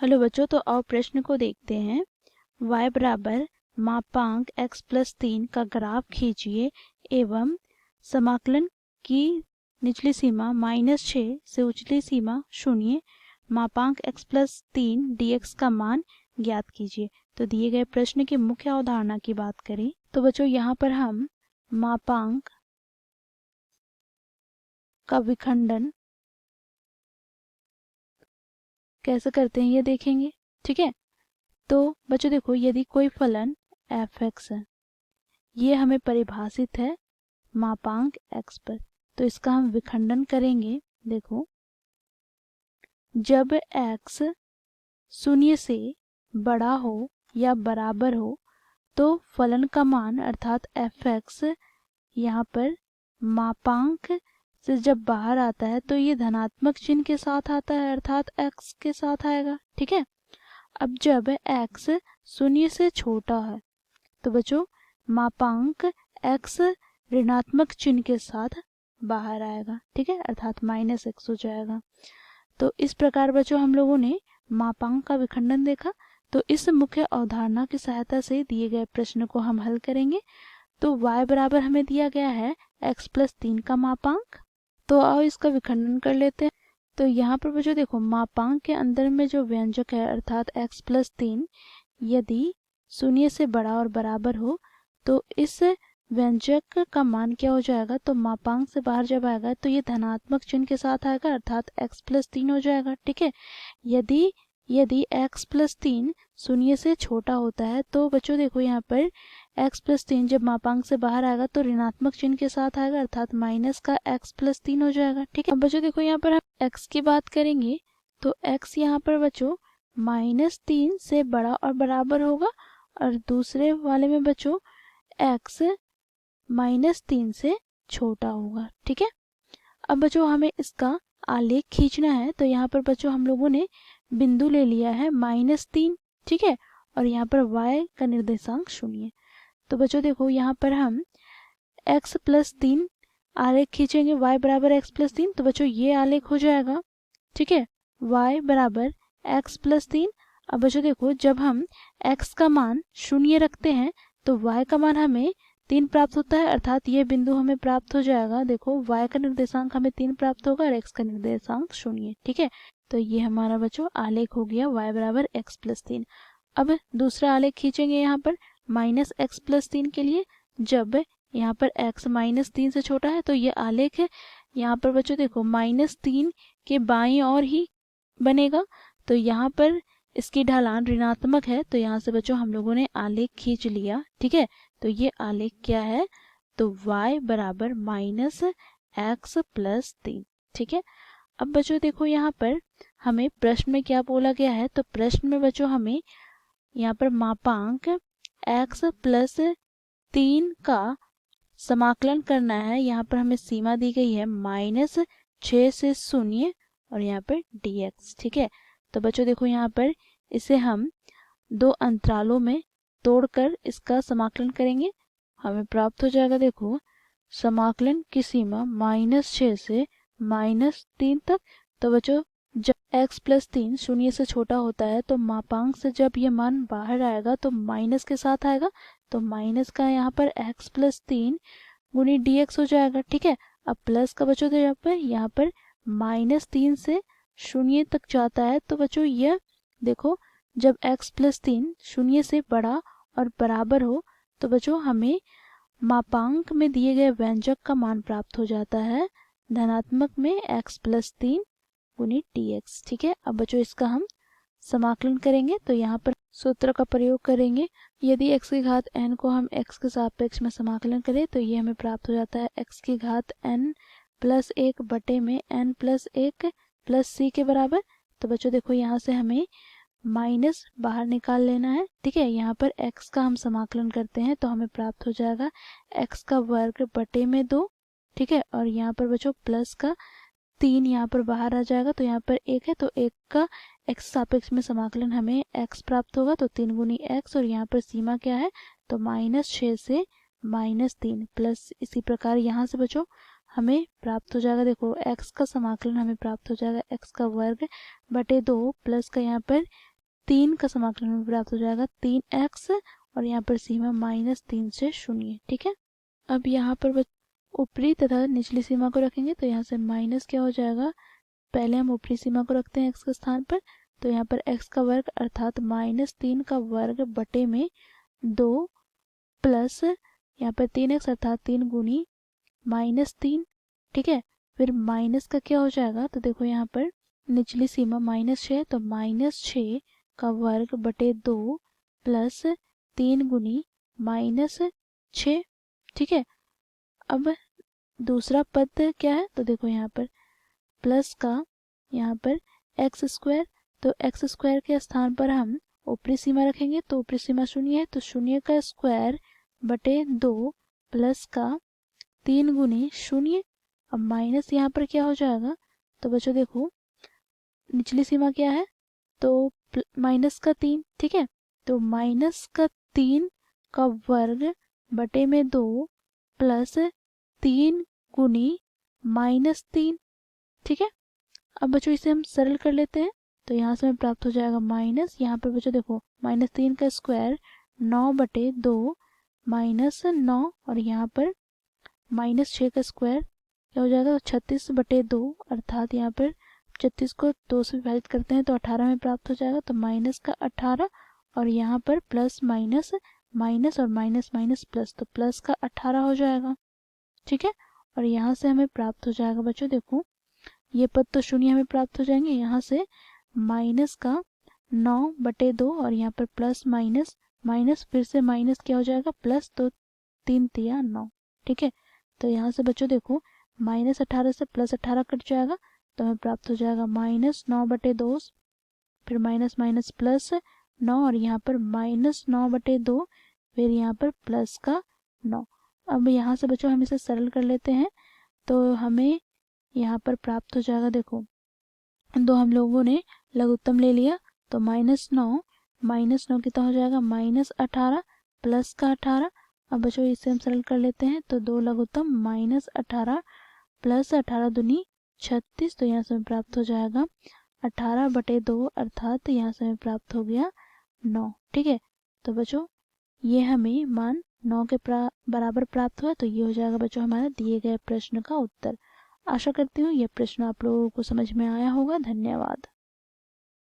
Hello बच्चों, तो आओ प्रश्न को देखते हैं। y बराबर मापांक x प्लस 3 का ग्राफ खींचिए एवं समाकलन की निचली सीमा -6 से उचली सीमा 0 मापांक x प्लस 3 dx का मान ज्ञात कीजिए। तो दिए गए प्रश्न की मुख्य अवधारणा की बात करें तो बच्चों यहाँ पर हम मापांक का विखंडन कैसे करते हैं ये देखेंगे। ठीक है, तो बच्चों देखो, यदि कोई फलन f(x) है, ये हमें परिभाषित है मापांक x पर, तो इसका हम विखंडन करेंगे। देखो, जब x 0 से बड़ा हो या बराबर हो तो फलन का मान अर्थात f(x) यहाँ पर मापांक से जब बाहर आता है तो ये धनात्मक चिन्ह के साथ आता है, अर्थात x के साथ आएगा। ठीक है, अब जब x 0 से छोटा है तो बच्चों मापांक x ऋणात्मक चिन्ह के साथ बाहर आएगा। ठीक है, अर्थात -x हो जाएगा। तो इस प्रकार बच्चों हम लोगों ने मापांक का विखंडन देखा। तो इस मुख्य अवधारणा की सहायता से दिए गए प्रश्न को हम हल करेंगे। तो y बराबर हमें दिया गया है x प्लस 3 का मापांक। तो आओ इसका विखंडन कर लेते हैं। तो यहाँ पर बच्चों देखो, मापांक के अंदर में जो व्यंजक है अर्थात x प्लस 3 यदि 0 से बड़ा और बराबर हो तो इस व्यंजक का मान क्या हो जाएगा, तो मापांक से बाहर जब आएगा तो ये धनात्मक चिन्ह के साथ आएगा, अर्थात x प्लस 3 हो जाएगा। ठीक है, यदि x प्लस 3 0 से छोटा होता है तो बच्चों देखो यहाँ पर x प्लस 3 जब मापांक से बाहर आएगा तो ऋणात्मक चिन्ह के साथ आएगा, अर्थात माइनस का x प्लस 3 हो जाएगा। ठीक है, अब बच्चों देखो यहाँ पर हम x की बात करेंगे तो x यहाँ पर बच्चों -3 से बड़ा और बराबर होगा और दूसरे वाले में बच्चों x -3 से छोटा होगा। ठीक है, अब बच्चों हमें इसका आलेख खींचना है। तो यहाँ पर बच्चों हम लोगों ने बिंदु ले लिया है -3। ठीक है, और यहाँ पर y का निर्देशांक 0। तो बच्चों देखो यहाँ पर हम x प्लस 3 आलेख खींचेंगे, y बराबर x प्लस 3। तो बच्चों ये आलेख हो जाएगा। ठीक है, y बराबर x प्लस 3। अब बच्चों देखो, जब हम x का मान 0 रखते हैं तो y का मान हमें 3 प्राप्त होता है, अर्थात ये बिंदु हमें प्राप्त हो जाएगा। देखो, y का निर्देशांक हमें 3 प्राप्त होगा और x का निर्देशांक 0। ठीक है, तो ये हमारा बच्चों आलेख हो गया y बराबर x प्लस 3। अब दूसरा आलेख खींचेंगे यहाँ पर -x प्लस 3 के लिए। जब यहाँ पर x -3 से छोटा है तो ये आलेख है यहाँ पर बच्चों देखो -3 के बाईं ओर ही बनेगा। तो यहाँ पर इसकी ढलान ऋणात्मक है, तो यहाँ से बच्चों हम लोगों ने आलेख खींच लिया। ठीक है, तो ये आलेख क्या है, तो y बराबर -x प्लस 3। ठीक है, अब बच्चों देखो यहाँ पर हमें प्रश्न में क्या बोला गया है, तो प्रश्न में बच्चों हमें यहाँ पर मापांक x प्लस 3 का समाकलन करना है। यहाँ पर हमें सीमा दी गई है -6 से 0 और यहाँ पर dx। ठीक है, तो बच्चों देखो यहाँ पर इसे हम 2 अंतरालों में तोड़कर इसका समाकलन करेंगे। हमें प्राप्त हो जाएगा, देखो, समाकलन की सीमा -6 से -3 तक। तो बच्चों जब x प्लस 3 0 से छोटा होता है तो मापांक से जब ये मान बाहर आएगा तो माइनस के साथ आएगा, तो माइनस का यहाँ पर x प्लस 3 गुनी dx हो जाएगा। ठीक है, अब प्लस का बच्चों तो यहाँ पर -3 से 0 तक जाता है। तो बच्चों यह देखो, जब x प्लस 3 0 से बड़ा और बराबर हो तो बच्चों हमें मापांक में दिए गए व्यंजक का मान प्राप्त हो जाता है, धनात्मक में x प्लस 3 गुनी dx। ठीक है, अब बच्चों इसका हम समाकलन करेंगे। तो यहाँ पर सूत्र का प्रयोग करेंगे। यदि x की घात n को हम x के सापेक्ष में समाकलन करें तो ये हमें प्राप्त हो जाता है x की घात n प्लस 1 बटे में n प्लस 1 प्लस c के बराबर। तो बच्चों देखो यहाँ से हमें माइनस बाहर निकाल लेना है। ठीक है, यहाँ पर x का हम समाकलन करते हैं तो हमें प्राप्त हो जाएगा x का वर्ग बटे में 2। ठीक है, और यहाँ पर बच्चों प्लस का 3 यहाँ पर बाहर आ जाएगा, तो यहाँ पर 1 है तो 1 का x सापेक्ष में समाकलन हमें x प्राप्त होगा, तो 3 गुनी x, और यहाँ पर सीमा क्या है, तो -6 से -3 प्लस इसी प्रकार यहाँ से बच्चों हमें प्राप्त हो जाएगा। देखो x का समाकलन हमें प्राप्त हो जाएगा x का वर्ग बटे 2 प्लस का यहाँ पर 3 का समाकलन हमें प्राप्त हो जाएगा 3x और यहाँ पर सीमा -3 से 0। ठीक है, अब यहाँ पर ऊपरी तथा निचली सीमा को रखेंगे तो यहाँ से माइनस क्या हो जाएगा, पहले हम ऊपरी सीमा को रखते हैं x के स्थान पर, तो यहाँ पर x का वर्ग अर्थात -3 का वर्ग बटे में 2 प्लस यहाँ पर 3x अर्थात 3 गुनी -3। ठीक है, फिर माइनस का क्या हो जाएगा, तो देखो यहाँ पर निचली सीमा -6 तो -6 का वर्ग बटे 2 प्लस 3 गुनी -6। ठीक है, अब दूसरा पद क्या है, तो देखो यहाँ पर प्लस का यहाँ पर एक्स स्क्वायर, तो एक्स स्क्वायर के स्थान पर हम ऊपरी सीमा रखेंगे तो ऊपरी सीमा 0 है, तो 0 का स्क्वायर बटे 2 प्लस का 3 गुनी 0। अब माइनस यहाँ पर क्या हो जाएगा, तो बच्चों देखो निचली सीमा क्या है, तो माइनस का 3। ठीक है, तो माइनस का 3 का वर्ग बटे में 2 प्लस 3 गुनी -3। ठीक है, अब बच्चों इसे हम सरल कर लेते हैं, तो यहाँ से हमें प्राप्त हो जाएगा माइनस, यहाँ पर बच्चों देखो -3 का स्क्वायर 9 बटे 2 -9 और यहाँ पर -6 का स्क्वायर क्या हो जाएगा, 36 बटे 2 अर्थात यहाँ पर 36 को 2 से विभाजित करते हैं तो 18 में प्राप्त हो जाएगा, तो माइनस का 18 और यहाँ पर प्लस माइनस माइनस और माइनस माइनस प्लस, तो प्लस का 18 हो जाएगा। ठीक है, और यहाँ से हमें प्राप्त हो जाएगा बच्चों देखो ये पद तो 0 हमें प्राप्त हो जाएंगे, यहाँ से माइनस का 9 बटे 2 और यहाँ पर प्लस माइनस माइनस फिर से माइनस क्या हो जाएगा प्लस, तो 3 तिया 9। ठीक है, तो यहाँ से बच्चों देखो -18 से +18 कट जाएगा तो हमें प्राप्त हो जाएगा -9 बटे 2 फिर माइनस माइनस प्लस 9 और यहाँ पर -9 बटे 2 फिर यहाँ पर प्लस का 9। अब यहाँ से बच्चों हम इसे सरल कर लेते हैं तो हमें यहाँ पर प्राप्त हो जाएगा, देखो दो हम लोगों ने लघुत्तम ले लिया तो -9 कितना हो जाएगा -18 प्लस का 18। अब बच्चों इसे हम सरल कर लेते हैं तो दो लघुत्तम -18 प्लस 18 दूनी 36, तो यहाँ से हमें प्राप्त हो जाएगा 18 बटे 2 अर्थात यहाँ से हमें प्राप्त हो गया 9। ठीक है, तो बच्चों ये हमें मान 9 के बराबर प्राप्त हुआ, तो ये हो जाएगा बच्चों हमारा दिए गए प्रश्न का उत्तर। आशा करती हूँ ये प्रश्न आप लोगों को समझ में आया होगा। धन्यवाद।